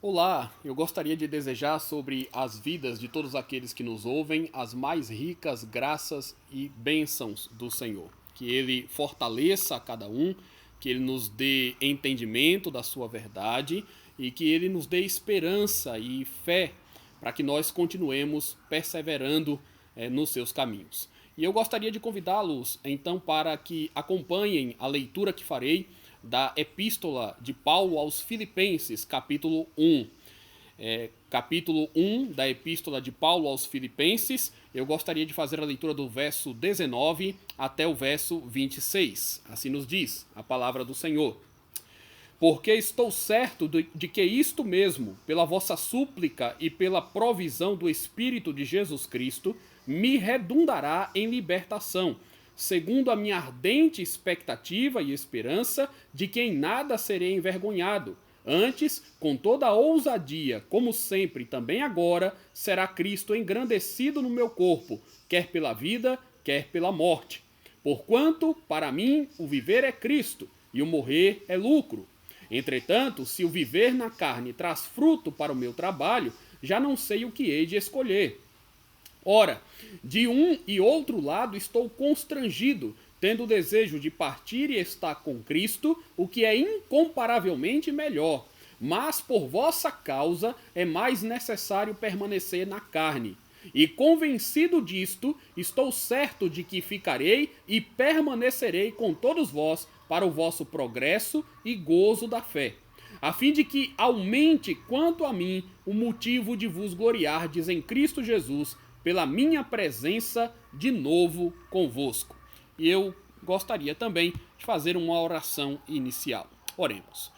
Olá, eu gostaria de desejar sobre as vidas de todos aqueles que nos ouvem as mais ricas graças e bênçãos do Senhor. Que Ele fortaleça a cada um, que Ele nos dê entendimento da sua verdade e que Ele nos dê esperança e fé para que nós continuemos perseverando nos seus caminhos. E eu gostaria de convidá-los então para que acompanhem a leitura que farei da Epístola de Paulo aos Filipenses, capítulo 1. Capítulo 1 da Epístola de Paulo aos Filipenses, eu gostaria de fazer a leitura do verso 19 até o verso 26. Assim nos diz a palavra do Senhor. Porque estou certo de que isto mesmo, pela vossa súplica e pela provisão do Espírito de Jesus Cristo, me redundará em libertação, segundo a minha ardente expectativa e esperança de que em nada serei envergonhado. Antes, com toda a ousadia, como sempre também agora, será Cristo engrandecido no meu corpo, quer pela vida, quer pela morte. Porquanto, para mim, o viver é Cristo, e o morrer é lucro. Entretanto, se o viver na carne traz fruto para o meu trabalho, já não sei o que hei de escolher. Ora, de um e outro lado estou constrangido, tendo o desejo de partir e estar com Cristo, o que é incomparavelmente melhor. Mas por vossa causa é mais necessário permanecer na carne. E convencido disto, estou certo de que ficarei e permanecerei com todos vós para o vosso progresso e gozo da fé, a fim de que aumente quanto a mim o motivo de vos gloriardes em Cristo Jesus pela minha presença de novo convosco. E eu gostaria também de fazer uma oração inicial. Oremos.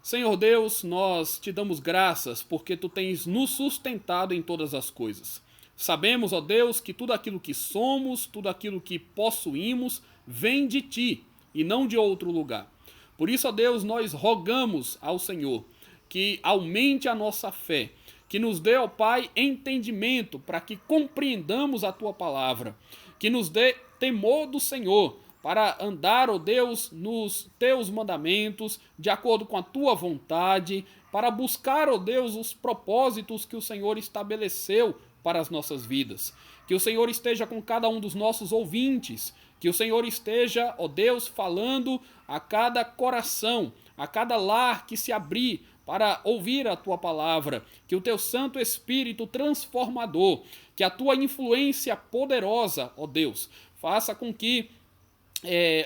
Senhor Deus, nós te damos graças porque tu tens nos sustentado em todas as coisas. Sabemos, ó Deus, que tudo aquilo que somos, tudo aquilo que possuímos, vem de ti e não de outro lugar. Por isso, ó Deus, nós rogamos ao Senhor que aumente a nossa fé, que nos dê, ó Pai, entendimento para que compreendamos a tua palavra, que nos dê temor do Senhor para andar, ó Deus, nos teus mandamentos, de acordo com a tua vontade, para buscar, ó Deus, os propósitos que o Senhor estabeleceu para as nossas vidas. Que o Senhor esteja com cada um dos nossos ouvintes, que o Senhor esteja, ó Deus, falando a cada coração, a cada lar que se abrir para ouvir a tua palavra, que o teu Santo Espírito transformador, que a tua influência poderosa, ó Deus, faça com que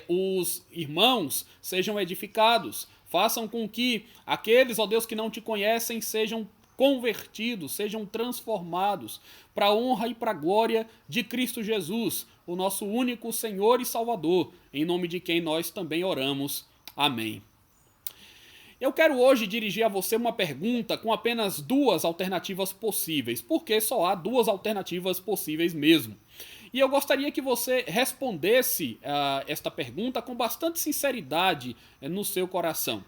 os irmãos sejam edificados, façam com que aqueles, ó Deus, que não te conhecem sejam convertidos, sejam transformados para a honra e para a glória de Cristo Jesus, o nosso único Senhor e Salvador, em nome de quem nós também oramos. Amém. Eu quero hoje dirigir a você uma pergunta com apenas duas alternativas possíveis, porque só há duas alternativas possíveis mesmo. E eu gostaria que você respondesse esta pergunta com bastante sinceridade no seu coração.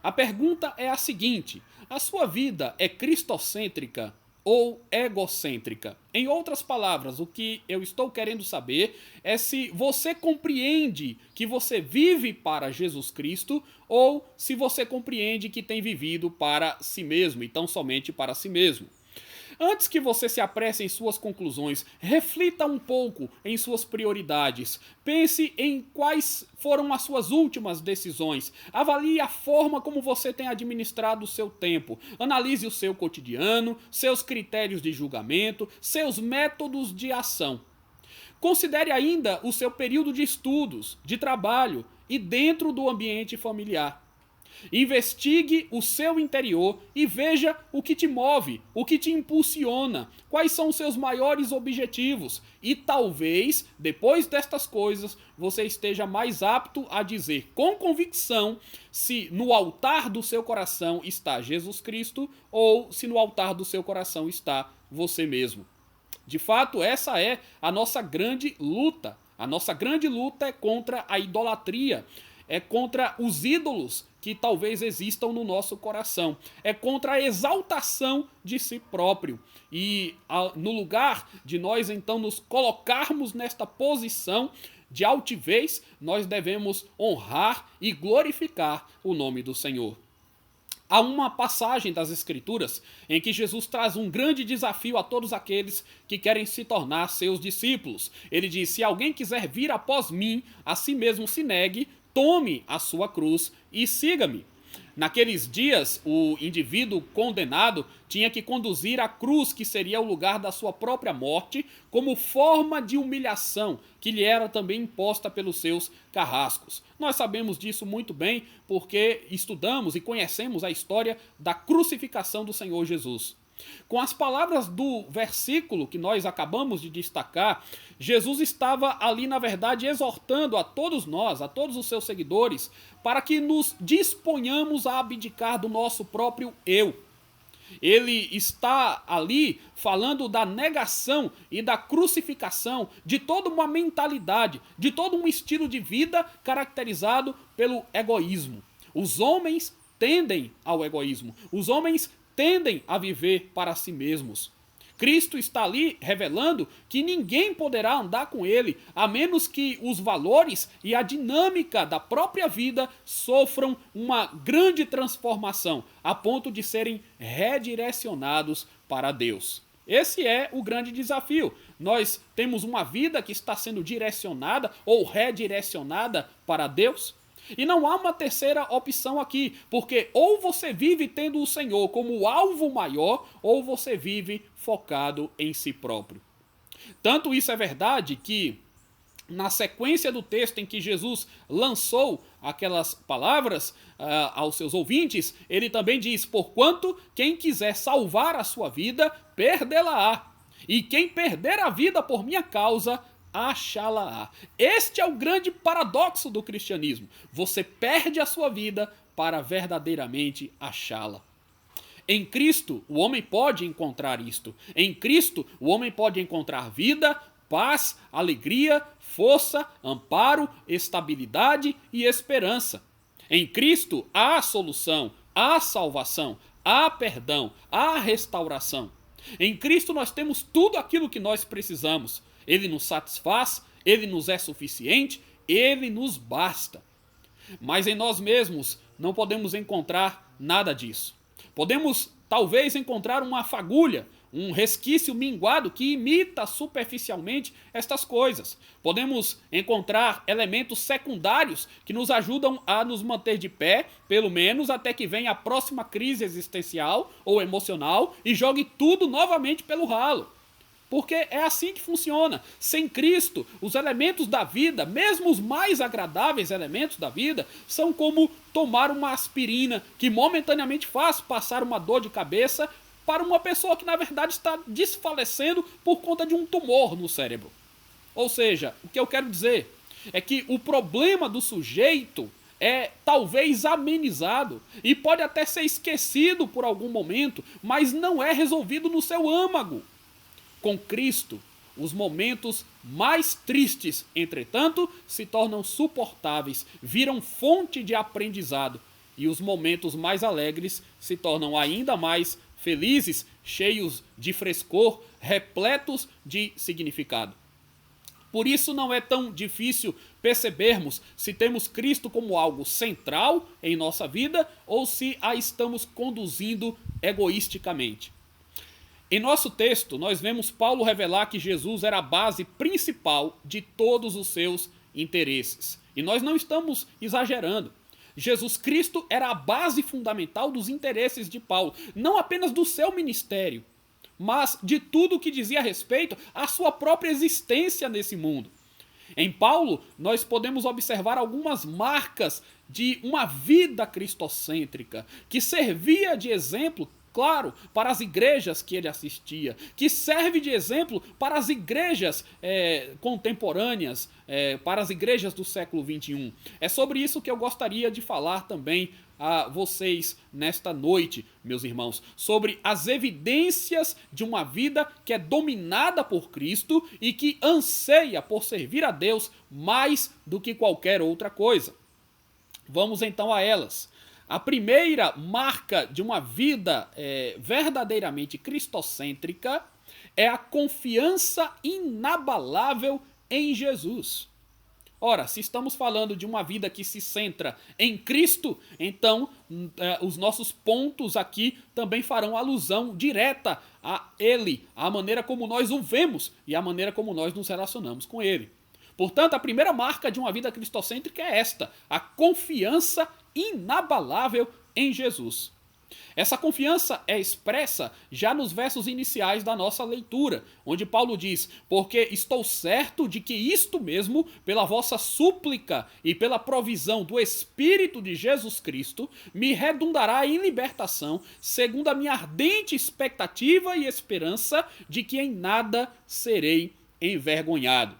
A pergunta é a seguinte: a sua vida é cristocêntrica ou egocêntrica? Em outras palavras, o que eu estou querendo saber é se você compreende que você vive para Jesus Cristo ou se você compreende que tem vivido para si mesmo e tão somente para si mesmo. Antes que você se apresse em suas conclusões, reflita um pouco em suas prioridades. Pense em quais foram as suas últimas decisões. Avalie a forma como você tem administrado o seu tempo. Analise o seu cotidiano, seus critérios de julgamento, seus métodos de ação. Considere ainda o seu período de estudos, de trabalho e dentro do ambiente familiar. Investigue o seu interior e veja o que te move, o que te impulsiona, quais são os seus maiores objetivos. E talvez, depois destas coisas, você esteja mais apto a dizer com convicção se no altar do seu coração está Jesus Cristo ou se no altar do seu coração está você mesmo. De fato, essa é a nossa grande luta. A nossa grande luta é contra a idolatria, é contra os ídolos que talvez existam no nosso coração, é contra a exaltação de si próprio. E no lugar de nós então nos colocarmos nesta posição de altivez, nós devemos honrar e glorificar o nome do Senhor. há uma passagem das Escrituras em que Jesus traz um grande desafio a todos aqueles que querem se tornar seus discípulos. Ele diz: se alguém quiser vir após mim, a si mesmo se negue, tome a sua cruz e siga-me. Naqueles dias, o indivíduo condenado tinha que conduzir a cruz, que seria o lugar da sua própria morte, como forma de humilhação que lhe era também imposta pelos seus carrascos. Nós sabemos disso muito bem porque estudamos e conhecemos a história da crucificação do Senhor Jesus. Com as palavras do versículo que nós acabamos de destacar, Jesus estava ali, na verdade, exortando a todos nós, a todos os seus seguidores, para que nos disponhamos a abdicar do nosso próprio eu. Ele está ali falando da negação e da crucificação de toda uma mentalidade, de todo um estilo de vida caracterizado pelo egoísmo. Os homens tendem ao egoísmo. Os homens tendem a viver para si mesmos. Cristo está ali revelando que ninguém poderá andar com ele, a menos que os valores e a dinâmica da própria vida sofram uma grande transformação, a ponto de serem redirecionados para Deus. Esse é o grande desafio. Nós temos uma vida que está sendo direcionada ou redirecionada para Deus. E não há uma terceira opção aqui, porque ou você vive tendo o Senhor como alvo maior, ou você vive focado em si próprio. Tanto isso é verdade que, na sequência do texto em que Jesus lançou aquelas palavras aos seus ouvintes, ele também diz: porquanto quem quiser salvar a sua vida, perdê-la-á. E quem perder a vida por minha causa, achá-la-á. Este é o grande paradoxo do cristianismo. Você perde a sua vida para verdadeiramente achá-la. Em Cristo, o homem pode encontrar isto. Em Cristo, o homem pode encontrar vida, paz, alegria, força, amparo, estabilidade e esperança. Em Cristo, há solução, há salvação, há perdão, há restauração. Em Cristo nós temos tudo aquilo que nós precisamos. Ele nos satisfaz, ele nos é suficiente, ele nos basta. Mas em nós mesmos não podemos encontrar nada disso. Podemos talvez encontrar uma fagulha, um resquício minguado que imita superficialmente estas coisas. Podemos encontrar elementos secundários que nos ajudam a nos manter de pé, pelo menos até que venha a próxima crise existencial ou emocional e jogue tudo novamente pelo ralo. Porque é assim que funciona. Sem Cristo, os elementos da vida, mesmo os mais agradáveis elementos da vida, são como tomar uma aspirina que momentaneamente faz passar uma dor de cabeça para uma pessoa que na verdade está desfalecendo por conta de um tumor no cérebro. Ou seja, o que eu quero dizer é que o problema do sujeito é talvez amenizado e pode até ser esquecido por algum momento, mas não é resolvido no seu âmago. Com Cristo, os momentos mais tristes, entretanto, se tornam suportáveis, viram fonte de aprendizado, e os momentos mais alegres se tornam ainda mais felizes, cheios de frescor, repletos de significado. Por isso não é tão difícil percebermos se temos Cristo como algo central em nossa vida ou se a estamos conduzindo egoisticamente. Em nosso texto, nós vemos Paulo revelar que Jesus era a base principal de todos os seus interesses. E nós não estamos exagerando. Jesus Cristo era a base fundamental dos interesses de Paulo, não apenas do seu ministério, mas de tudo o que dizia respeito à sua própria existência nesse mundo. Em Paulo, nós podemos observar algumas marcas de uma vida cristocêntrica, que servia de exemplo, claro, para as igrejas que ele assistia, que serve de exemplo para as igrejas contemporâneas, para as igrejas do século XXI. É sobre isso que eu gostaria de falar também a vocês nesta noite, meus irmãos, sobre as evidências de uma vida que é dominada por Cristo e que anseia por servir a Deus mais do que qualquer outra coisa. Vamos então a elas. A primeira marca de uma vida verdadeiramente cristocêntrica é a confiança inabalável em Jesus. Ora, se estamos falando de uma vida que se centra em Cristo, então os nossos pontos aqui também farão alusão direta a Ele, à maneira como nós o vemos e à maneira como nós nos relacionamos com Ele. Portanto, a primeira marca de uma vida cristocêntrica é esta: a confiança inabalável em Jesus. Essa confiança é expressa já nos versos iniciais da nossa leitura, onde Paulo diz: porque estou certo de que isto mesmo, pela vossa súplica e pela provisão do Espírito de Jesus Cristo, me redundará em libertação, segundo a minha ardente expectativa e esperança de que em nada serei envergonhado.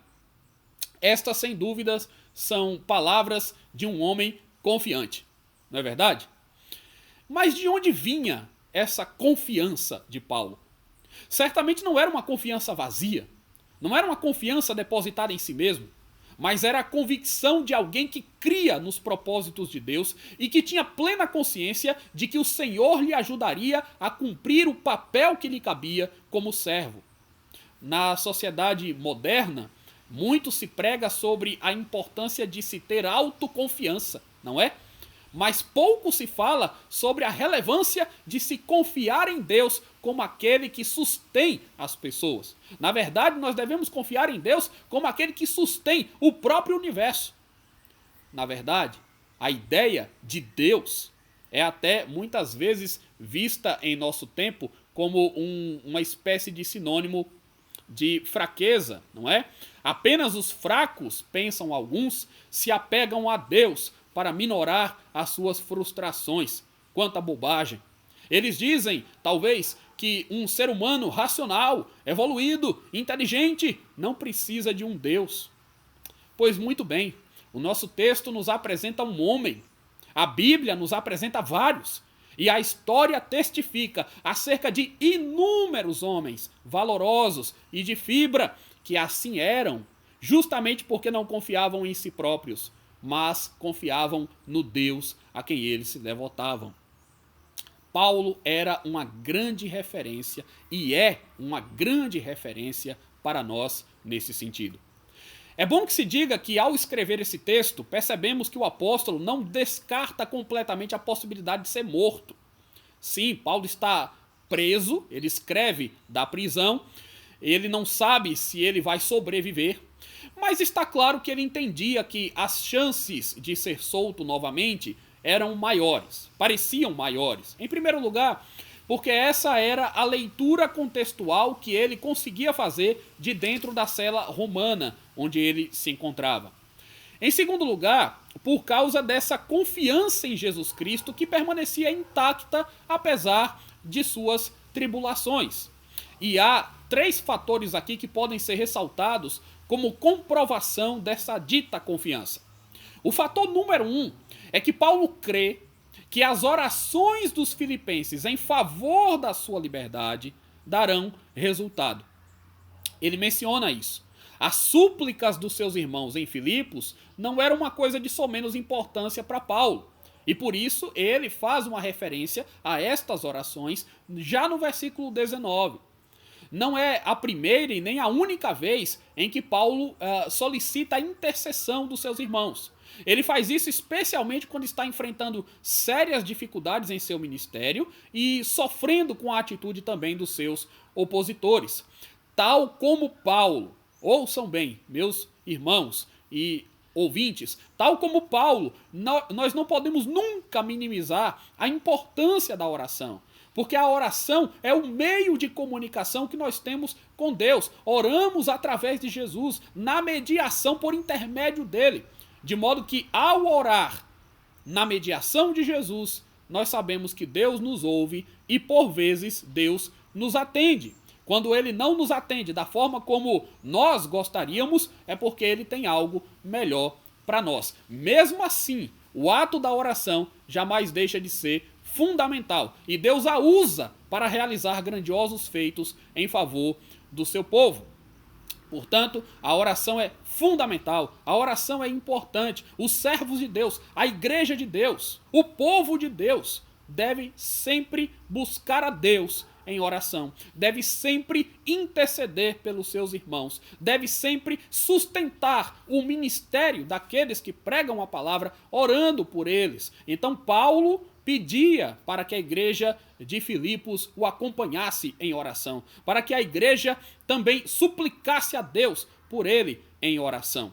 Estas, sem dúvidas, são palavras de um homem confiante, não é verdade? Mas de onde vinha essa confiança de Paulo? Certamente não era uma confiança vazia, não era uma confiança depositada em si mesmo, mas era a convicção de alguém que cria nos propósitos de Deus e que tinha plena consciência de que o Senhor lhe ajudaria a cumprir o papel que lhe cabia como servo. Na sociedade moderna, muito se prega sobre a importância de se ter autoconfiança, não é? Mas pouco se fala sobre a relevância de se confiar em Deus como aquele que sustém as pessoas. Na verdade, nós devemos confiar em Deus como aquele que sustém o próprio universo. Na verdade, a ideia de Deus é até muitas vezes vista em nosso tempo como uma espécie de sinônimo de fraqueza, não é? Apenas os fracos, pensam alguns, se apegam a Deus para minorar as suas frustrações. Quanta bobagem! Eles dizem, talvez, que um ser humano racional, evoluído, inteligente, não precisa de um Deus. Pois muito bem, o nosso texto nos apresenta um homem, a Bíblia nos apresenta vários, e a história testifica acerca de inúmeros homens valorosos e de fibra que assim eram, justamente porque não confiavam em si próprios, mas confiavam no Deus a quem eles se devotavam. Paulo era uma grande referência e é uma grande referência para nós nesse sentido. É bom que se diga que ao escrever esse texto, percebemos que o apóstolo não descarta completamente a possibilidade de ser morto. Sim, Paulo está preso, ele escreve da prisão, ele não sabe se ele vai sobreviver, mas está claro que ele entendia que as chances de ser solto novamente eram maiores, pareciam maiores. Em primeiro lugar, porque essa era a leitura contextual que ele conseguia fazer de dentro da cela romana onde ele se encontrava. Em segundo lugar, por causa dessa confiança em Jesus Cristo que permanecia intacta apesar de suas tribulações. E há 3 fatores aqui que podem ser ressaltados como comprovação dessa dita confiança. O fator número 1 é que Paulo crê que as orações dos filipenses em favor da sua liberdade darão resultado. Ele menciona isso. As súplicas dos seus irmãos em Filipos não eram uma coisa de somenos importância para Paulo. E por isso ele faz uma referência a estas orações já no versículo 19. Não é a primeira e nem a única vez em que Paulo solicita a intercessão dos seus irmãos. Ele faz isso especialmente quando está enfrentando sérias dificuldades em seu ministério e sofrendo com a atitude também dos seus opositores. Tal como Paulo, ouçam bem, meus irmãos e ouvintes, tal como Paulo, nós não podemos nunca minimizar a importância da oração. Porque a oração é o meio de comunicação que nós temos com Deus. Oramos através de Jesus, na mediação por intermédio dele. De modo que ao orar na mediação de Jesus, nós sabemos que Deus nos ouve e por vezes Deus nos atende. Quando ele não nos atende da forma como nós gostaríamos, é porque ele tem algo melhor para nós. Mesmo assim, o ato da oração jamais deixa de ser fundamental. E Deus a usa para realizar grandiosos feitos em favor do seu povo. Portanto, a oração é fundamental, a oração é importante. Os servos de Deus, a igreja de Deus, o povo de Deus deve sempre buscar a Deus em oração, deve sempre interceder pelos seus irmãos, deve sempre sustentar o ministério daqueles que pregam a palavra, orando por eles. Então Paulo pedia para que a igreja de Filipos o acompanhasse em oração, para que a igreja também suplicasse a Deus por ele em oração.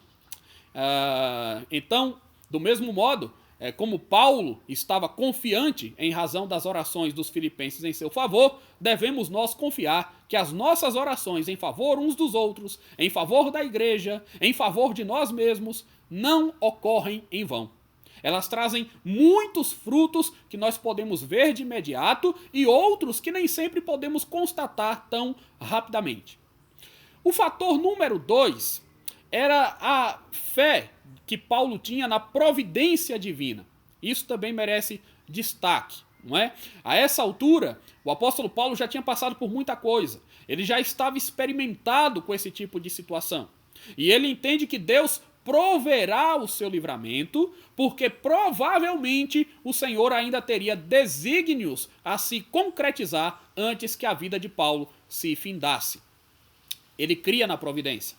Então, do mesmo modo, como Paulo estava confiante em razão das orações dos filipenses em seu favor, devemos nós confiar que as nossas orações em favor uns dos outros, em favor da igreja, em favor de nós mesmos, não ocorrem em vão. Elas trazem muitos frutos que nós podemos ver de imediato e outros que nem sempre podemos constatar tão rapidamente. O fator número 2 era a fé que Paulo tinha na providência divina. Isso também merece destaque, não é? A essa altura, o apóstolo Paulo já tinha passado por muita coisa. Ele já estava experimentado com esse tipo de situação. E ele entende que Deus proverá o seu livramento, porque provavelmente o Senhor ainda teria desígnios a se concretizar antes que a vida de Paulo se findasse. Ele cria na providência.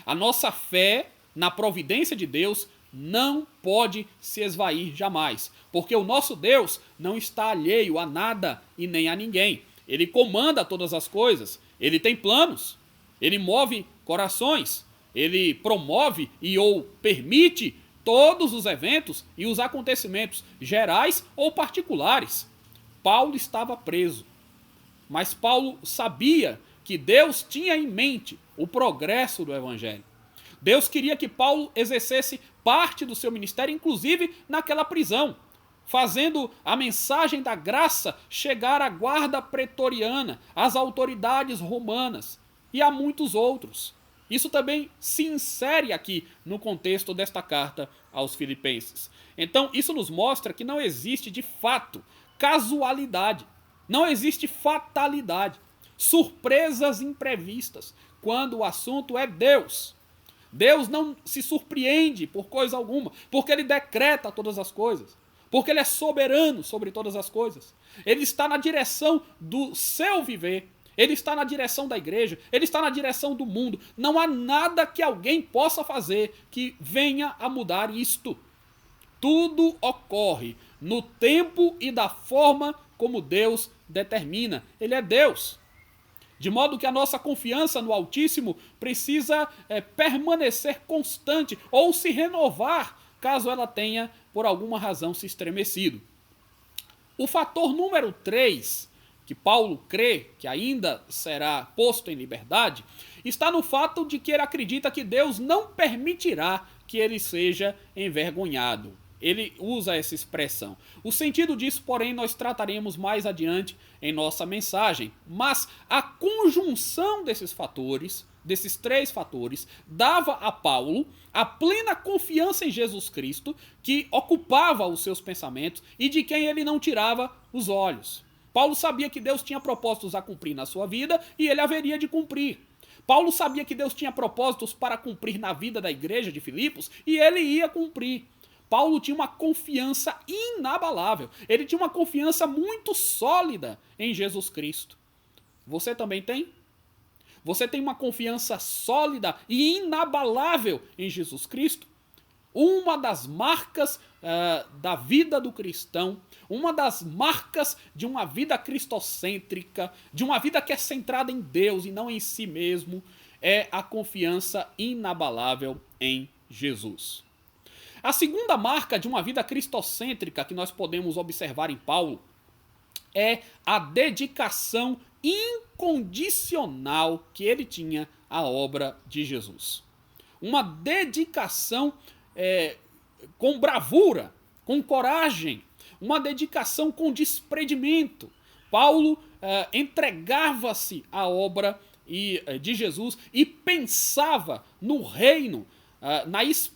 A nossa fé na providência de Deus não pode se esvair jamais, porque o nosso Deus não está alheio a nada e nem a ninguém. Ele comanda todas as coisas, ele tem planos, ele move corações, ele promove ou permite todos os eventos e os acontecimentos gerais ou particulares. Paulo estava preso, mas Paulo sabia que Deus tinha em mente o progresso do evangelho. Deus queria que Paulo exercesse parte do seu ministério, inclusive naquela prisão, fazendo a mensagem da graça chegar à guarda pretoriana, às autoridades romanas e a muitos outros. Isso também se insere aqui no contexto desta carta aos Filipenses. Então, isso nos mostra que não existe, de fato, casualidade. Não existe fatalidade. Surpresas imprevistas, quando o assunto é Deus. Deus não se surpreende por coisa alguma, porque Ele decreta todas as coisas. Porque Ele é soberano sobre todas as coisas. Ele está na direção do seu viver. Ele está na direção da igreja, ele está na direção do mundo. Não há nada que alguém possa fazer que venha a mudar isto. Tudo ocorre no tempo e da forma como Deus determina. Ele é Deus. De modo que a nossa confiança no Altíssimo precisa permanecer constante ou se renovar, caso ela tenha, por alguma razão, se estremecido. O fator número 3, que Paulo crê que ainda será posto em liberdade, está no fato de que ele acredita que Deus não permitirá que ele seja envergonhado. Ele usa essa expressão. O sentido disso, porém, nós trataremos mais adiante em nossa mensagem. Mas a conjunção desses fatores, desses 3 fatores, dava a Paulo a plena confiança em Jesus Cristo, que ocupava os seus pensamentos e de quem ele não tirava os olhos. Paulo sabia que Deus tinha propósitos a cumprir na sua vida e ele haveria de cumprir. Paulo sabia que Deus tinha propósitos para cumprir na vida da igreja de Filipos e ele ia cumprir. Paulo tinha uma confiança inabalável. Ele tinha uma confiança muito sólida em Jesus Cristo. Você também tem? Você tem uma confiança sólida e inabalável em Jesus Cristo? Uma das marcas da vida do cristão, uma das marcas de uma vida cristocêntrica, de uma vida que é centrada em Deus e não em si mesmo, é a confiança inabalável em Jesus. A segunda marca de uma vida cristocêntrica que nós podemos observar em Paulo é a dedicação incondicional que ele tinha à obra de Jesus. Uma dedicação com bravura, com coragem, uma dedicação com desprendimento. Paulo entregava-se à obra de Jesus e pensava no reino,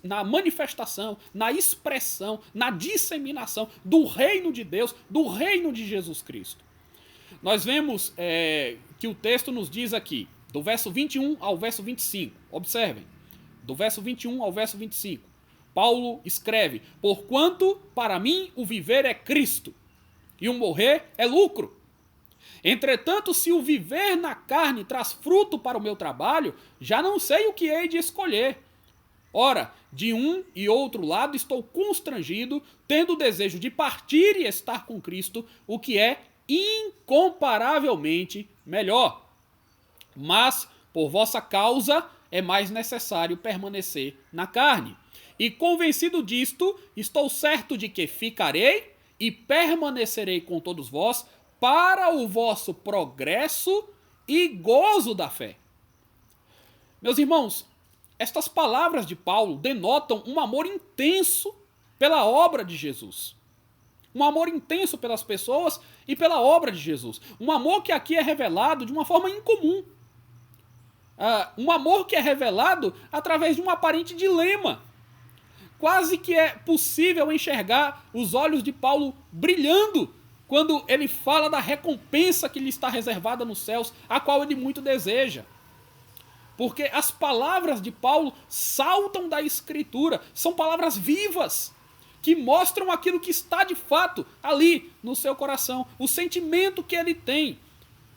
na manifestação, na expressão, na disseminação do reino de Deus, do reino de Jesus Cristo. Nós vemos que o texto nos diz aqui, do verso 21 ao verso 25, observem, do verso 21 ao verso 25, Paulo escreve: porquanto para mim o viver é Cristo e o morrer é lucro. Entretanto, se o viver na carne traz fruto para o meu trabalho, já não sei o que hei de escolher. Ora, de um e outro lado estou constrangido, tendo o desejo de partir e estar com Cristo, o que é incomparavelmente melhor. Mas, por vossa causa, é mais necessário permanecer na carne. E convencido disto, estou certo de que ficarei e permanecerei com todos vós para o vosso progresso e gozo da fé. Meus irmãos, estas palavras de Paulo denotam um amor intenso pela obra de Jesus. Um amor intenso pelas pessoas e pela obra de Jesus. Um amor que aqui é revelado de uma forma incomum. Um amor que é revelado através de um aparente dilema. Quase que é possível enxergar os olhos de Paulo brilhando quando ele fala da recompensa que lhe está reservada nos céus, a qual ele muito deseja. Porque as palavras de Paulo saltam da Escritura, são palavras vivas, que mostram aquilo que está de fato ali no seu coração, o sentimento que ele tem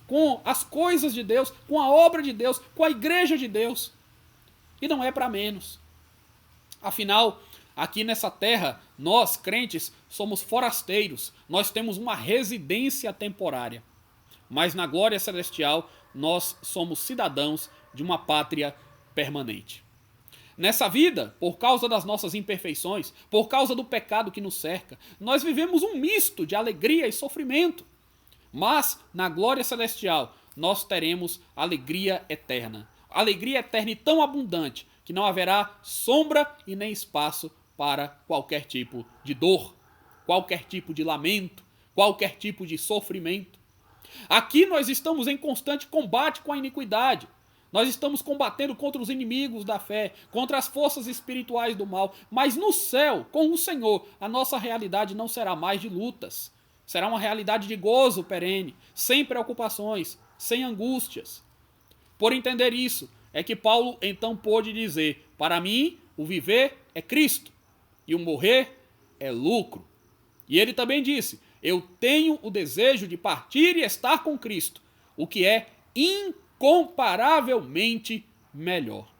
com as coisas de Deus, com a obra de Deus, com a igreja de Deus. E não é para menos. Afinal, aqui nessa terra, nós, crentes, somos forasteiros, nós temos uma residência temporária. Mas na glória celestial, nós somos cidadãos de uma pátria permanente. Nessa vida, por causa das nossas imperfeições, por causa do pecado que nos cerca, nós vivemos um misto de alegria e sofrimento. Mas, na glória celestial, nós teremos alegria eterna. Alegria eterna e tão abundante que não haverá sombra e nem espaço para qualquer tipo de dor, qualquer tipo de lamento, qualquer tipo de sofrimento. Aqui nós estamos em constante combate com a iniquidade. Nós estamos combatendo contra os inimigos da fé, contra as forças espirituais do mal. Mas no céu, com o Senhor, a nossa realidade não será mais de lutas. Será uma realidade de gozo perene, sem preocupações, sem angústias. Por entender isso, é que Paulo então pôde dizer: para mim, o viver é Cristo e o morrer é lucro. E ele também disse: eu tenho o desejo de partir e estar com Cristo, o que é incomparavelmente melhor.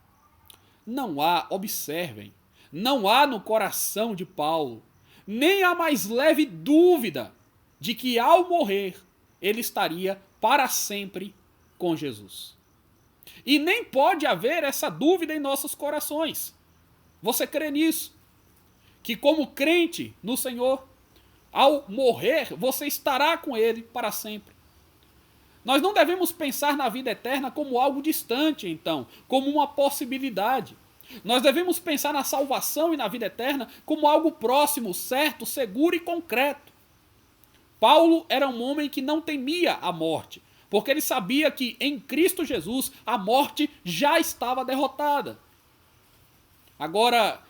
Não há, observem, não há no coração de Paulo nem a mais leve dúvida de que ao morrer ele estaria para sempre com Jesus. E nem pode haver essa dúvida em nossos corações. Você crê nisso? Que como crente no Senhor, ao morrer, você estará com Ele para sempre. Nós não devemos pensar na vida eterna como algo distante, então, como uma possibilidade. Nós devemos pensar na salvação e na vida eterna como algo próximo, certo, seguro e concreto. Paulo era um homem que não temia a morte, porque ele sabia que em Cristo Jesus a morte já estava derrotada. Agora,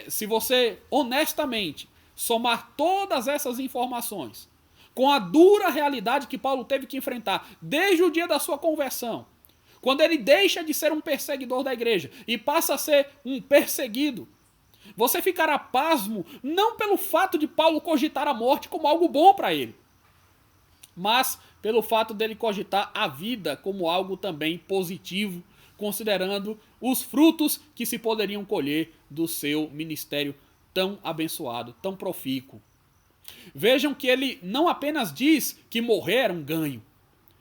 se você honestamente somar todas essas informações com a dura realidade que Paulo teve que enfrentar desde o dia da sua conversão, quando ele deixa de ser um perseguidor da igreja e passa a ser um perseguido, você ficará pasmo não pelo fato de Paulo cogitar a morte como algo bom para ele, mas pelo fato dele cogitar a vida como algo também positivo, considerando os frutos que se poderiam colher do seu ministério tão abençoado, tão profícuo. Vejam que ele não apenas diz que morrer era um ganho,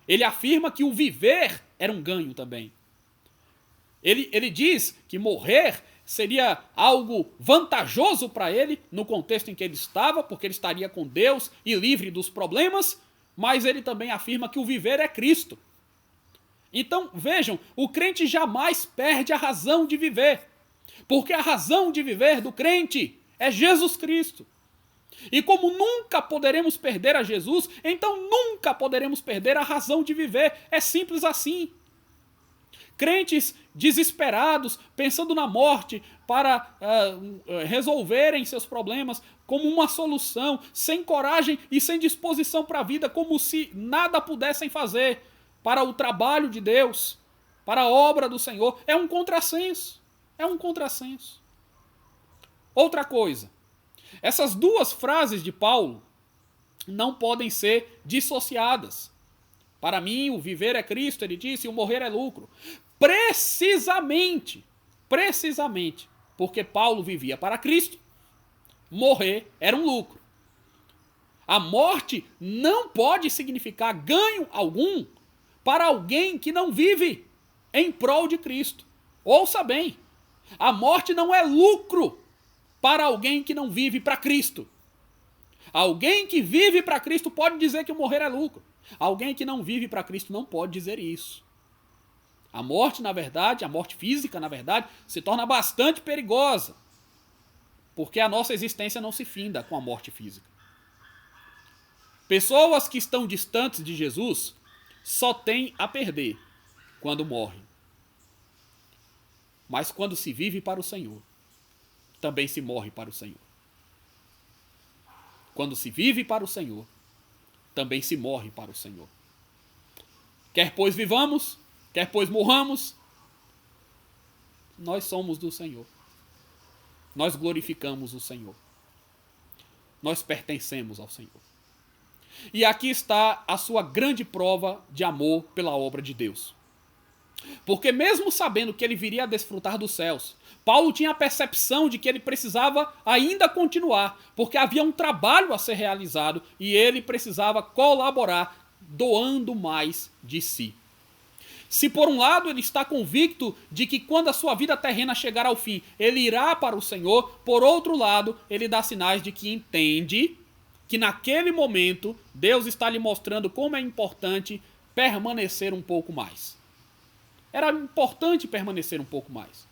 ele afirma que o viver era um ganho também. Ele diz que morrer seria algo vantajoso para ele no contexto em que ele estava, porque ele estaria com Deus e livre dos problemas, mas ele também afirma que o viver é Cristo. Então, vejam, o crente jamais perde a razão de viver, porque a razão de viver do crente é Jesus Cristo. E como nunca poderemos perder a Jesus, então nunca poderemos perder a razão de viver. É simples assim. Crentes desesperados, pensando na morte para resolverem seus problemas como uma solução, sem coragem e sem disposição para a vida, como se nada pudessem fazer para o trabalho de Deus, para a obra do Senhor, é um contrassenso. É um contrassenso. Outra coisa, essas duas frases de Paulo, não podem ser dissociadas. Para mim, o viver é Cristo, ele disse, e o morrer é lucro. Precisamente, porque Paulo vivia para Cristo, morrer era um lucro. A morte não pode significar ganho algum para alguém que não vive em prol de Cristo. Ouça bem, a morte não é lucro para alguém que não vive para Cristo. Alguém que vive para Cristo pode dizer que o morrer é lucro. Alguém que não vive para Cristo não pode dizer isso. A morte, na verdade, a morte física, na verdade, se torna bastante perigosa, porque a nossa existência não se finda com a morte física. Pessoas que estão distantes de Jesus só têm a perder quando morrem. Mas quando se vive para o Senhor, também se morre para o Senhor. Quando se vive para o Senhor, também se morre para o Senhor. Quer pois vivamos, quer pois morramos, nós somos do Senhor. Nós glorificamos o Senhor. Nós pertencemos ao Senhor. E aqui está a sua grande prova de amor pela obra de Deus. Porque mesmo sabendo que ele viria a desfrutar dos céus, Paulo tinha a percepção de que ele precisava ainda continuar, porque havia um trabalho a ser realizado e ele precisava colaborar, doando mais de si. Se por um lado ele está convicto de que quando a sua vida terrena chegar ao fim, ele irá para o Senhor, por outro lado, ele dá sinais de que entende que naquele momento Deus está lhe mostrando como é importante permanecer um pouco mais. Era importante permanecer um pouco mais.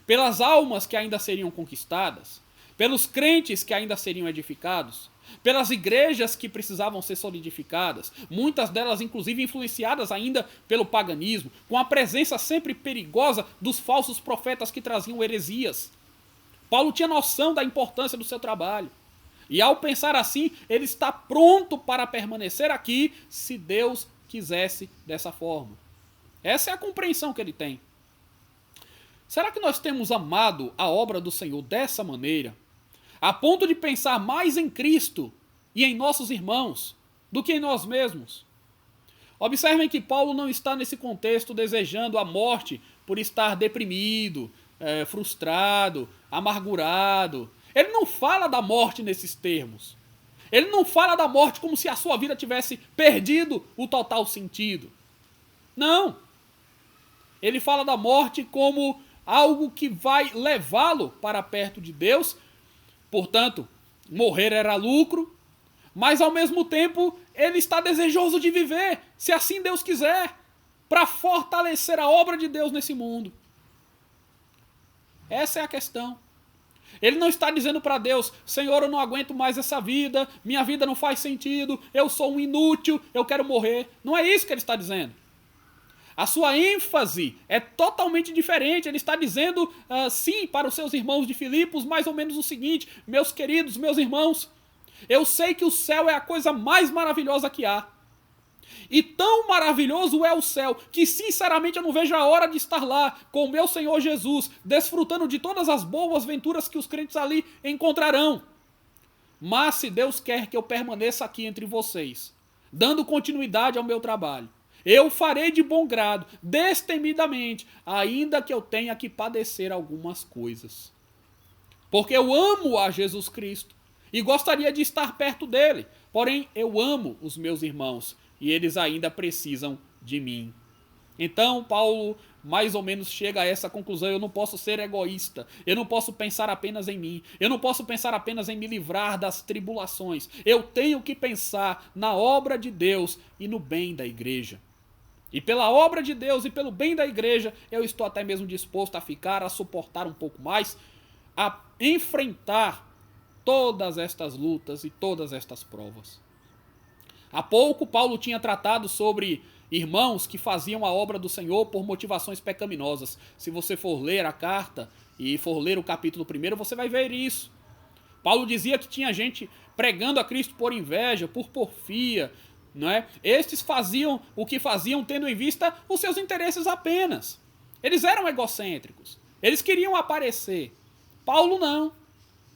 Pelas almas que ainda seriam conquistadas, pelos crentes que ainda seriam edificados, pelas igrejas que precisavam ser solidificadas, muitas delas inclusive influenciadas ainda pelo paganismo, com a presença sempre perigosa dos falsos profetas que traziam heresias. Paulo tinha noção da importância do seu trabalho. E ao pensar assim, ele está pronto para permanecer aqui se Deus quisesse dessa forma. Essa é a compreensão que ele tem. Será que nós temos amado a obra do Senhor dessa maneira, a ponto de pensar mais em Cristo e em nossos irmãos do que em nós mesmos? Observem que Paulo não está nesse contexto desejando a morte por estar deprimido, frustrado, amargurado. Ele não fala da morte nesses termos. Ele não fala da morte como se a sua vida tivesse perdido o total sentido. Não. Ele fala da morte como algo que vai levá-lo para perto de Deus. Portanto, morrer era lucro, mas ao mesmo tempo ele está desejoso de viver, se assim Deus quiser, para fortalecer a obra de Deus nesse mundo. Essa é a questão. Ele não está dizendo para Deus, Senhor, eu não aguento mais essa vida, minha vida não faz sentido, eu sou um inútil, eu quero morrer. Não é isso que ele está dizendo. A sua ênfase é totalmente diferente. Ele está dizendo, sim, para os seus irmãos de Filipos, mais ou menos o seguinte: meus queridos, meus irmãos, eu sei que o céu é a coisa mais maravilhosa que há. E tão maravilhoso é o céu, que sinceramente eu não vejo a hora de estar lá com o meu Senhor Jesus, desfrutando de todas as boas venturas que os crentes ali encontrarão. Mas se Deus quer que eu permaneça aqui entre vocês, dando continuidade ao meu trabalho, eu farei de bom grado, destemidamente, ainda que eu tenha que padecer algumas coisas. Porque eu amo a Jesus Cristo e gostaria de estar perto dele, porém eu amo os meus irmãos e eles ainda precisam de mim. Então Paulo mais ou menos chega a essa conclusão: eu não posso ser egoísta, eu não posso pensar apenas em mim, eu não posso pensar apenas em me livrar das tribulações, eu tenho que pensar na obra de Deus e no bem da igreja. E pela obra de Deus e pelo bem da igreja, eu estou até mesmo disposto a ficar, a suportar um pouco mais, a enfrentar todas estas lutas e todas estas provas. Há pouco, Paulo tinha tratado sobre irmãos que faziam a obra do Senhor por motivações pecaminosas. Se você for ler a carta e for ler o capítulo 1, você vai ver isso. Paulo dizia que tinha gente pregando a Cristo por inveja, por porfia, não é? Estes faziam o que faziam tendo em vista os seus interesses apenas. Eles eram egocêntricos. Eles queriam aparecer. Paulo não.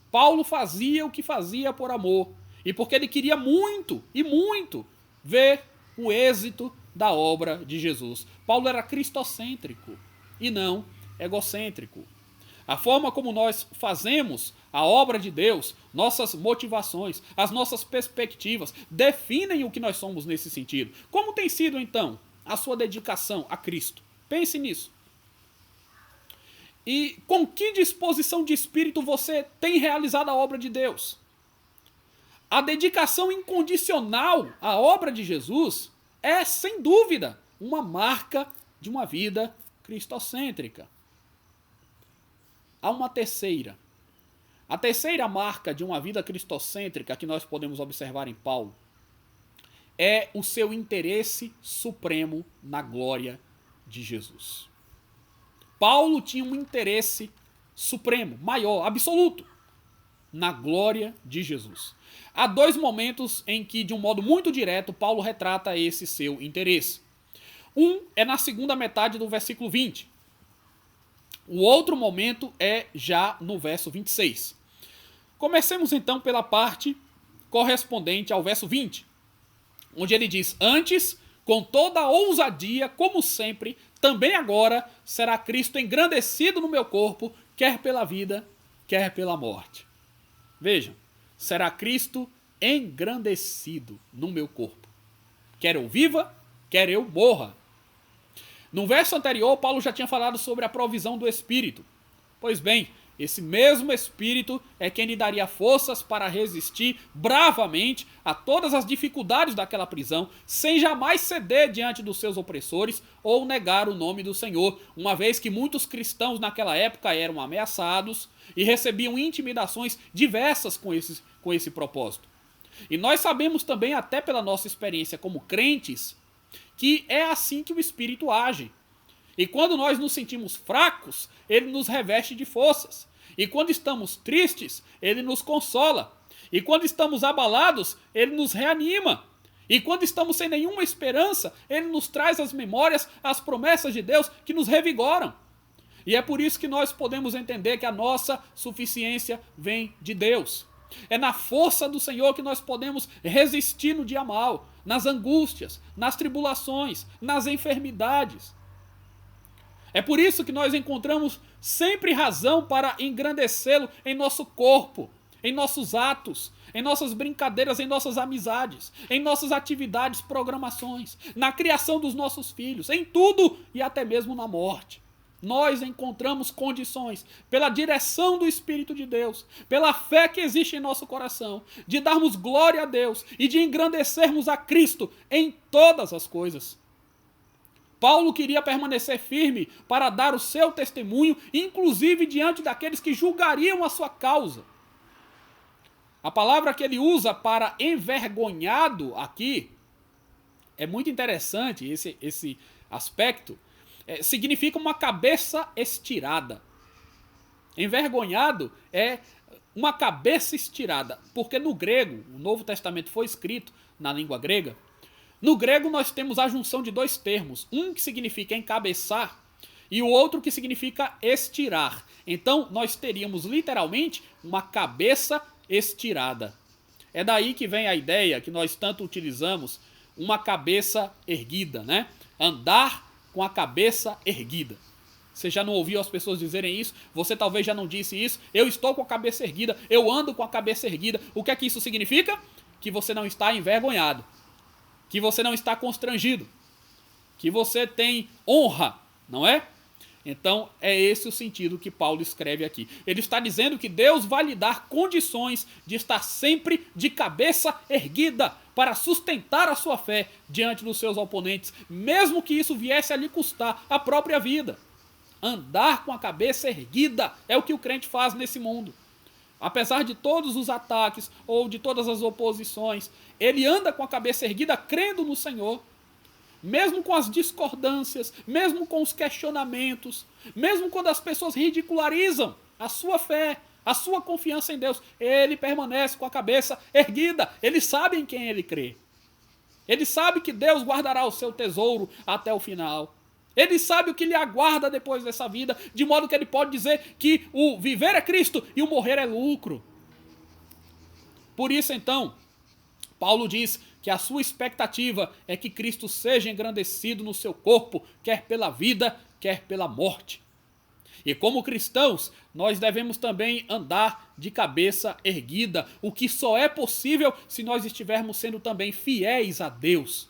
Paulo fazia o que fazia por amor. e porque ele queria muito e muito ver o êxito da obra de Jesus. Paulo era cristocêntrico e não egocêntrico. A forma como nós fazemos a obra de Deus, nossas motivações, as nossas perspectivas, definem o que nós somos nesse sentido. Como tem sido, então, a sua dedicação a Cristo? Pense nisso. E com que disposição de espírito você tem realizado a obra de Deus? A dedicação incondicional à obra de Jesus é, sem dúvida, uma marca de uma vida cristocêntrica. Há uma terceira. A terceira marca de uma vida cristocêntrica que nós podemos observar em Paulo é o seu interesse supremo na glória de Jesus. Paulo tinha um interesse supremo, maior, absoluto, na glória de Jesus. Há dois momentos em que, de um modo muito direto, Paulo retrata esse seu interesse. Um é na segunda metade do versículo 20. O outro momento é já no verso 26. Comecemos então pela parte correspondente ao verso 20, onde ele diz: antes, com toda a ousadia, como sempre, também agora será Cristo engrandecido no meu corpo, quer pela vida, quer pela morte. Vejam, será Cristo engrandecido no meu corpo. Quer eu viva, quer eu morra. No verso anterior, Paulo já tinha falado sobre a provisão do Espírito. Pois bem, esse mesmo Espírito é quem lhe daria forças para resistir bravamente a todas as dificuldades daquela prisão, sem jamais ceder diante dos seus opressores ou negar o nome do Senhor, uma vez que muitos cristãos naquela época eram ameaçados e recebiam intimidações diversas com esse propósito. E nós sabemos também, até pela nossa experiência como crentes, que é assim que o Espírito age. E quando nós nos sentimos fracos, ele nos reveste de forças. E quando estamos tristes, ele nos consola. E quando estamos abalados, ele nos reanima. E quando estamos sem nenhuma esperança, ele nos traz às memórias as promessas de Deus que nos revigoram. E é por isso que nós podemos entender que a nossa suficiência vem de Deus. É na força do Senhor que nós podemos resistir no dia mal, nas angústias, nas tribulações, nas enfermidades. É por isso que nós encontramos sempre razão para engrandecê-lo em nosso corpo, em nossos atos, em nossas brincadeiras, em nossas amizades, em nossas atividades, programações, na criação dos nossos filhos, em tudo e até mesmo na morte. Nós encontramos condições, pela direção do Espírito de Deus, pela fé que existe em nosso coração, de darmos glória a Deus e de engrandecermos a Cristo em todas as coisas. Paulo queria permanecer firme para dar o seu testemunho, inclusive diante daqueles que julgariam a sua causa. A palavra que ele usa para envergonhado aqui é muito interessante, esse aspecto. Significa uma cabeça estirada. Envergonhado é uma cabeça estirada, porque no grego, o Novo Testamento foi escrito na língua grega. No grego nós temos a junção de dois termos, um que significa encabeçar e o outro que significa estirar. Então nós teríamos literalmente uma cabeça estirada. É daí que vem a ideia que nós tanto utilizamos, uma cabeça erguida, né? Andar com a cabeça erguida. Você já não ouviu as pessoas dizerem isso? Você talvez já não disse isso. Eu estou com a cabeça erguida, eu ando com a cabeça erguida. O que é que isso significa? Que você não está envergonhado, que você não está constrangido, que você tem honra, não é? Então é esse o sentido que Paulo escreve aqui. Ele está dizendo que Deus vai lhe dar condições de estar sempre de cabeça erguida para sustentar a sua fé diante dos seus oponentes, mesmo que isso viesse a lhe custar a própria vida. Andar com a cabeça erguida é o que o crente faz nesse mundo. Apesar de todos os ataques ou de todas as oposições, ele anda com a cabeça erguida crendo no Senhor. Mesmo com as discordâncias, mesmo com os questionamentos, mesmo quando as pessoas ridicularizam a sua fé, a sua confiança em Deus, ele permanece com a cabeça erguida. Ele sabe em quem ele crê. Ele sabe que Deus guardará o seu tesouro até o final. Ele sabe o que lhe aguarda depois dessa vida, de modo que ele pode dizer que o viver é Cristo e o morrer é lucro. Por isso, então, Paulo diz que a sua expectativa é que Cristo seja engrandecido no seu corpo, quer pela vida, quer pela morte. E como cristãos, nós devemos também andar de cabeça erguida, o que só é possível se nós estivermos sendo também fiéis a Deus.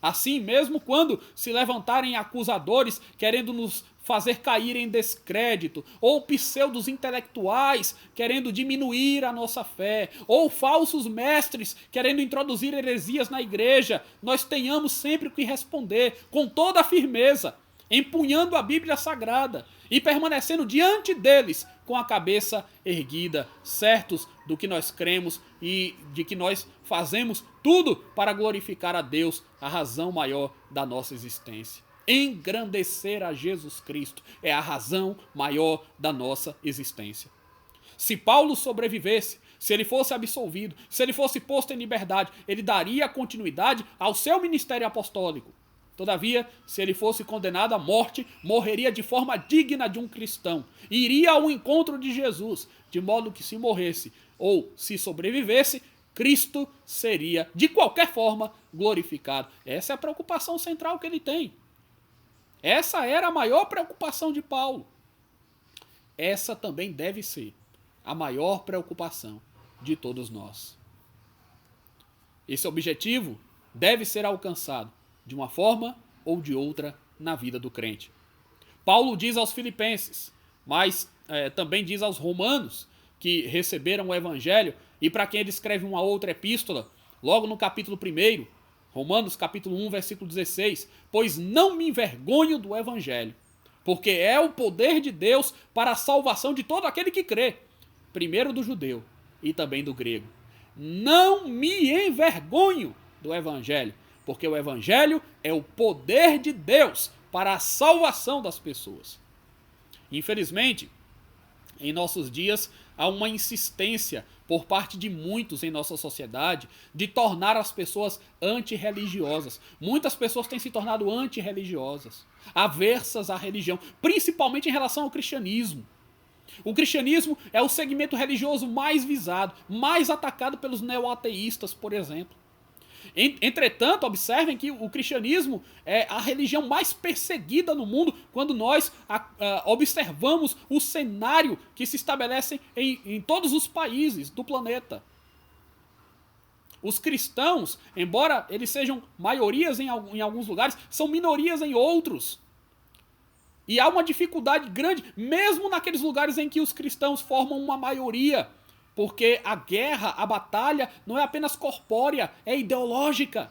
Assim, mesmo quando se levantarem acusadores querendo nos fazer cair em descrédito, ou pseudos intelectuais querendo diminuir a nossa fé, ou falsos mestres querendo introduzir heresias na igreja, nós tenhamos sempre o que responder com toda a firmeza, empunhando a Bíblia Sagrada e permanecendo diante deles com a cabeça erguida, certos do que nós cremos e de que nós fazemos tudo para glorificar a Deus, a razão maior da nossa existência. Engrandecer a Jesus Cristo é a razão maior da nossa existência. Se Paulo sobrevivesse, se ele fosse absolvido, se ele fosse posto em liberdade, ele daria continuidade ao seu ministério apostólico. Todavia, se ele fosse condenado à morte, morreria de forma digna de um cristão. Iria ao encontro de Jesus, de modo que se morresse ou se sobrevivesse, Cristo seria, de qualquer forma, glorificado. Essa é a preocupação central que ele tem. Essa era a maior preocupação de Paulo. Essa também deve ser a maior preocupação de todos nós. Esse objetivo deve ser alcançado de uma forma ou de outra na vida do crente. Paulo diz aos filipenses, mas também diz aos romanos que receberam o evangelho e para quem ele escreve uma outra epístola, logo no capítulo 1, Romanos capítulo 1, versículo 16, pois não me envergonho do evangelho, porque é o poder de Deus para a salvação de todo aquele que crê, primeiro do judeu e também do grego. Não me envergonho do evangelho, porque o evangelho é o poder de Deus para a salvação das pessoas. Infelizmente, em nossos dias, há uma insistência por parte de muitos em nossa sociedade de tornar as pessoas antirreligiosas. Muitas pessoas têm se tornado antirreligiosas, aversas à religião, principalmente em relação ao cristianismo. O cristianismo é o segmento religioso mais visado, mais atacado pelos neoateístas, por exemplo. Entretanto, observem que o cristianismo é a religião mais perseguida no mundo quando nós observamos o cenário que se estabelece em todos os países do planeta. Os cristãos, embora eles sejam maiorias em alguns lugares, são minorias em outros. E há uma dificuldade grande, mesmo naqueles lugares em que os cristãos formam uma maioria. Porque a guerra, a batalha, não é apenas corpórea, é ideológica.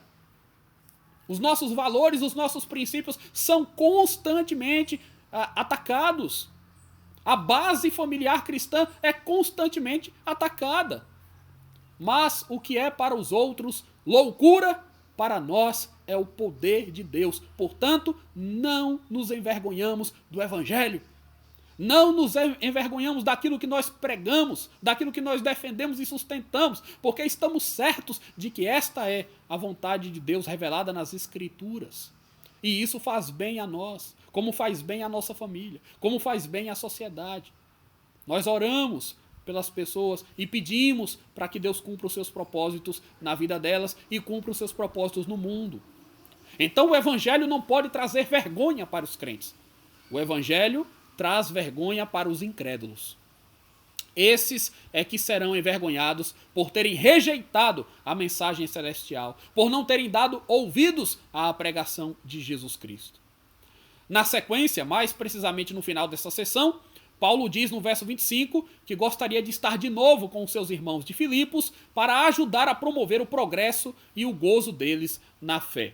Os nossos valores, os nossos princípios são constantemente atacados. A base familiar cristã é constantemente atacada. Mas o que é para os outros loucura, para nós é o poder de Deus. Portanto, não nos envergonhamos do evangelho. Não nos envergonhamos daquilo que nós pregamos, daquilo que nós defendemos e sustentamos, porque estamos certos de que esta é a vontade de Deus revelada nas Escrituras. E isso faz bem a nós, como faz bem à nossa família, como faz bem à sociedade. Nós oramos pelas pessoas e pedimos para que Deus cumpra os seus propósitos na vida delas e cumpra os seus propósitos no mundo. Então o Evangelho não pode trazer vergonha para os crentes. O Evangelho traz vergonha para os incrédulos. Esses é que serão envergonhados por terem rejeitado a mensagem celestial, por não terem dado ouvidos à pregação de Jesus Cristo. Na sequência, mais precisamente no final dessa sessão, Paulo diz no verso 25 que gostaria de estar de novo com os seus irmãos de Filipos para ajudar a promover o progresso e o gozo deles na fé.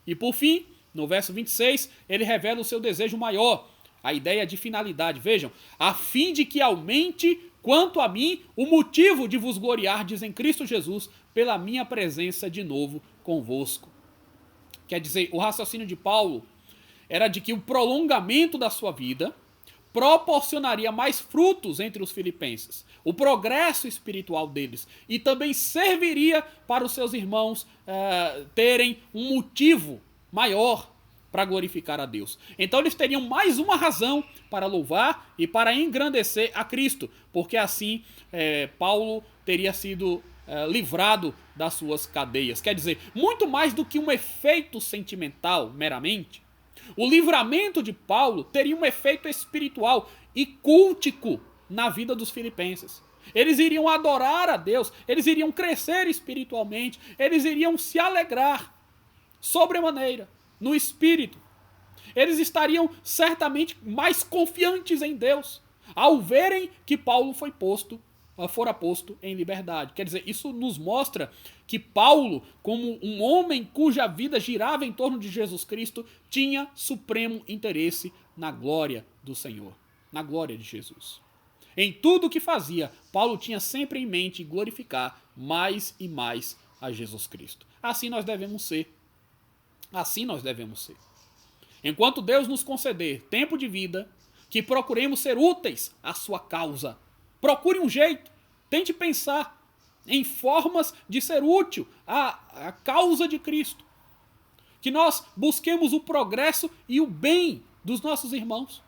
E por fim, no verso 26, ele revela o seu desejo maior, a ideia de finalidade, vejam, a fim de que aumente, quanto a mim, o motivo de vos gloriardes em Cristo Jesus, pela minha presença de novo convosco. Quer dizer, o raciocínio de Paulo era de que o prolongamento da sua vida proporcionaria mais frutos entre os filipenses, o progresso espiritual deles, e também serviria para os seus irmãos terem um motivo maior para glorificar a Deus. Então eles teriam mais uma razão para louvar e para engrandecer a Cristo, porque assim Paulo teria sido livrado das suas cadeias. Quer dizer, muito mais do que um efeito sentimental, meramente, o livramento de Paulo teria um efeito espiritual e cultico na vida dos filipenses. Eles iriam adorar a Deus, eles iriam crescer espiritualmente, eles iriam se alegrar sobremaneira no espírito. Eles estariam certamente mais confiantes em Deus ao verem que Paulo fora posto em liberdade. Quer dizer, isso nos mostra que Paulo, como um homem cuja vida girava em torno de Jesus Cristo, tinha supremo interesse na glória do Senhor, na glória de Jesus. Em tudo o que fazia, Paulo tinha sempre em mente glorificar mais e mais a Jesus Cristo. Assim nós devemos ser. Assim nós devemos ser. Enquanto Deus nos conceder tempo de vida, que procuremos ser úteis à sua causa. Procure um jeito, tente pensar em formas de ser útil à causa de Cristo. Que nós busquemos o progresso e o bem dos nossos irmãos.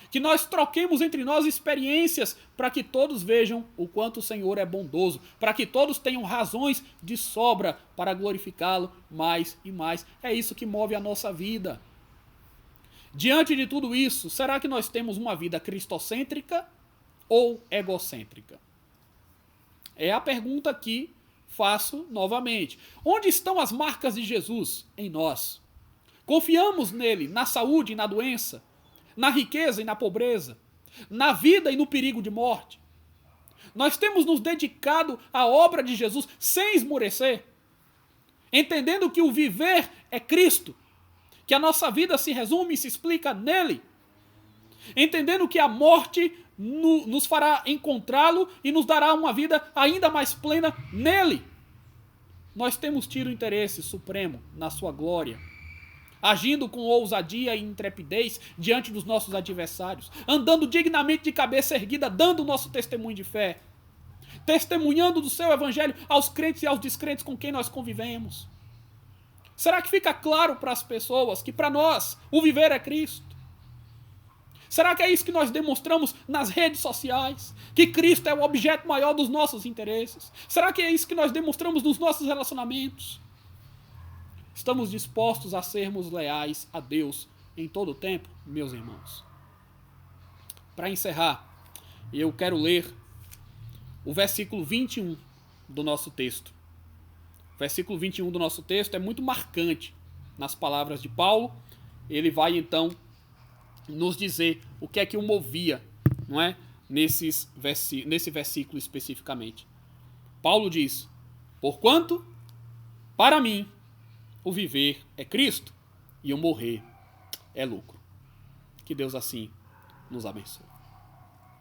Que nós troquemos entre nós experiências para que todos vejam o quanto o Senhor é bondoso, para que todos tenham razões de sobra para glorificá-lo mais e mais. É isso que move a nossa vida. Diante de tudo isso, será que nós temos uma vida cristocêntrica ou egocêntrica? É a pergunta que faço novamente. Onde estão as marcas de Jesus em nós? Confiamos nele na saúde e na doença? Na riqueza e na pobreza, na vida e no perigo de morte. Nós temos nos dedicado à obra de Jesus sem esmorecer, entendendo que o viver é Cristo, que a nossa vida se resume e se explica nele, entendendo que a morte nos fará encontrá-lo e nos dará uma vida ainda mais plena nele. Nós temos tido interesse supremo na sua glória, agindo com ousadia e intrepidez diante dos nossos adversários, andando dignamente de cabeça erguida, dando o nosso testemunho de fé, testemunhando do seu evangelho aos crentes e aos descrentes com quem nós convivemos. Será que fica claro para as pessoas que para nós o viver é Cristo? Será que é isso que nós demonstramos nas redes sociais? Que Cristo é o objeto maior dos nossos interesses? Será que é isso que nós demonstramos nos nossos relacionamentos? Estamos dispostos a sermos leais a Deus em todo o tempo, meus irmãos? Para encerrar, eu quero ler o versículo 21 do nosso texto. O versículo 21 do nosso texto é muito marcante nas palavras de Paulo. Ele vai então nos dizer o que é que o movia, não é? Nesse versículo especificamente. Paulo diz: porquanto, para mim, o viver é Cristo e o morrer é lucro. Que Deus assim nos abençoe.